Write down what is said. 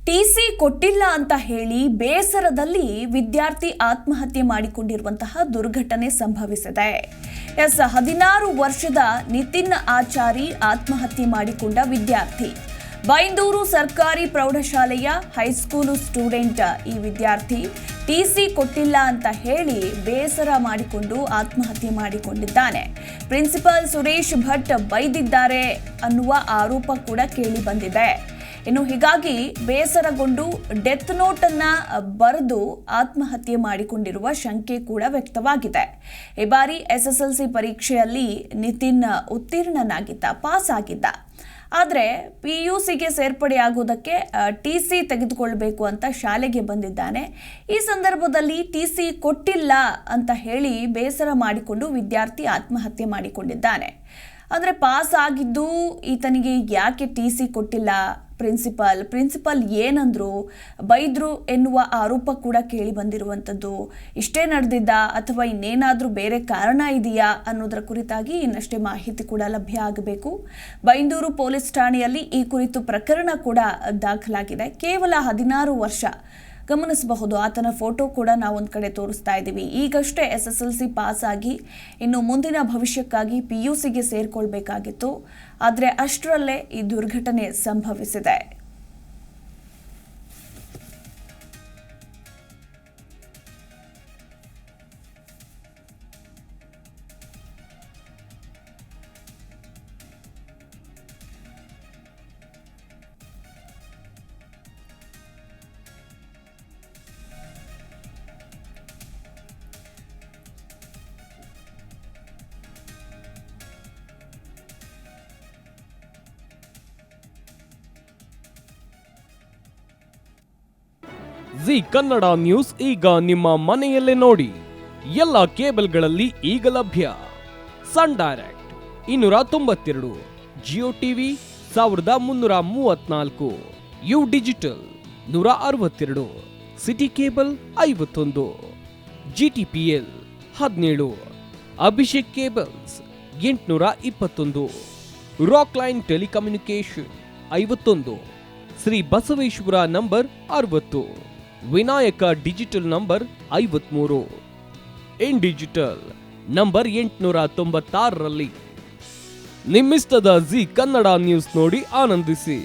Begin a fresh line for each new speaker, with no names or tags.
TC ಕೊಟ್ಟಿಲ್ಲ ಅಂತ ಹೇಳಿ ಬೇಸರದಲ್ಲಿ ವಿದ್ಯಾರ್ಥಿ ಆತ್ಮಹತ್ಯೆ ಮಾಡಿಕೊಂಡಿರುವಂತಹ ದುರ್ಘಟನೆ ಸಂಭವಿಸಿದೆ. 16 ವರ್ಷದ ನಿತಿನ್ ಆಚಾರಿ ಆತ್ಮಹತ್ಯೆ ಮಾಡಿಕೊಂಡ ವಿದ್ಯಾರ್ಥಿ. ಬೈಂದೂರು ಸರ್ಕಾರಿ ಪ್ರೌಢಶಾಲೆಯ ಹೈಸ್ಕೂಲು ಸ್ಟೂಡೆಂಟ್ ಈ ವಿದ್ಯಾರ್ಥಿ ಟಿಸಿ ಕೊಟ್ಟಿಲ್ಲ ಅಂತ ಹೇಳಿ ಬೇಸರ ಮಾಡಿಕೊಂಡು ಆತ್ಮಹತ್ಯೆ ಮಾಡಿಕೊಂಡಿದ್ದಾನೆ. ಪ್ರಿನ್ಸಿಪಲ್ ಸುರೇಶ್ ಭಟ್ ಬೈದಿದ್ದಾರೆ ಅನ್ನುವ ಆರೋಪ ಕೂಡ ಕೇಳಿ ಬಂದಿದೆ. ಇನ್ನು ಹೀಗಾಗಿ ಬೇಸರಗೊಂಡು ಡೆತ್ ನೋಟ್ ಅನ್ನ ಬರೆದು ಆತ್ಮಹತ್ಯೆ ಮಾಡಿಕೊಂಡಿರುವ ಶಂಕೆ ಕೂಡ ವ್ಯಕ್ತವಾಗಿದೆ. ಈ ಬಾರಿ SSLC ಪರೀಕ್ಷೆಯಲ್ಲಿ ನಿತಿನ್ ಉತ್ತೀರ್ಣನಾಗಿದ್ದ, ಪಾಸ್ ಆಗಿದ್ದ. ಆದರೆ PUCಗೆ ಸೇರ್ಪಡೆಯಾಗುವುದಕ್ಕೆ TC ತೆಗೆದುಕೊಳ್ಬೇಕು ಅಂತ ಶಾಲೆಗೆ ಬಂದಿದ್ದಾನೆ. ಈ ಸಂದರ್ಭದಲ್ಲಿ TC ಕೊಟ್ಟಿಲ್ಲ ಅಂತ ಹೇಳಿ ಬೇಸರ ಮಾಡಿಕೊಂಡು ವಿದ್ಯಾರ್ಥಿ ಆತ್ಮಹತ್ಯೆ ಮಾಡಿಕೊಂಡಿದ್ದಾನೆ. ಅಂದರೆ ಪಾಸ್ ಆಗಿದ್ದು ಈತನಿಗೆ ಯಾಕೆ TC ಕೊಟ್ಟಿಲ್ಲ, ಪ್ರಿನ್ಸಿಪಲ್ ಏನಂದ್ರು, ಬೈದ್ರು ಎನ್ನುವ ಆರೋಪ ಕೂಡ ಕೇಳಿ ಬಂದಿರುವಂಥದ್ದು. ಇಷ್ಟೇ ನಡೆದಿದ್ದ ಅಥವಾ ಇನ್ನೇನಾದರೂ ಬೇರೆ ಕಾರಣ ಇದೆಯಾ ಅನ್ನೋದರ ಕುರಿತಾಗಿ ಇನ್ನಷ್ಟೇ ಮಾಹಿತಿ ಕೂಡ ಲಭ್ಯ ಆಗಬೇಕು. ಬೈಂದೂರು ಪೊಲೀಸ್ ಠಾಣೆಯಲ್ಲಿ ಈ ಕುರಿತು ಪ್ರಕರಣ ಕೂಡ ದಾಖಲಾಗಿದೆ. ಕೇವಲ 16 ವರ್ಷ. ಗಮನಿಸಬಹುದು, ಆತನ ಫೋಟೋ ಕೂಡ ನಾವು ಒಂದು ಕಡೆ ತೋರಿಸ್ತಾ ಇದ್ದೀವಿ. ಈಗಷ್ಟೇ SSLC ಪಾಸ್ ಆಗಿ ಇನ್ನು ಮುಂದಿನ ಭವಿಷ್ಯಕ್ಕಾಗಿ PUCಗೆ ಸೇರ್ಕೊಳ್ಬೇಕಾಗಿತ್ತು. ಆದರೆ ಅಷ್ಟರಲ್ಲೇ ಈ ದುರ್ಘಟನೆ ಸಂಭವಿಸಿದೆ.
ಜಿ ಕನ್ನಡ ನ್ಯೂಸ್ ಈಗ ನಿಮ್ಮ ಮನೆಯಲ್ಲೇ ನೋಡಿ. ಎಲ್ಲ ಕೇಬಲ್ಗಳಲ್ಲಿ ಈಗ ಲಭ್ಯ. Sun direct 292, Jio TV 1334, U digital 162, city cable 51, GTPL 17, Abhishek cables 821, rock line telecommunication 51, Shri Basaveshwara number 60, Vinayaka digital number 53, in digital number 896ರಲ್ಲಿ. ನಿಮ್ಮಿಸ್ತದ ಜಿ ಕನ್ನಡ ನ್ಯೂಸ್ ನೋಡಿ ಆನಂದಿಸಿ.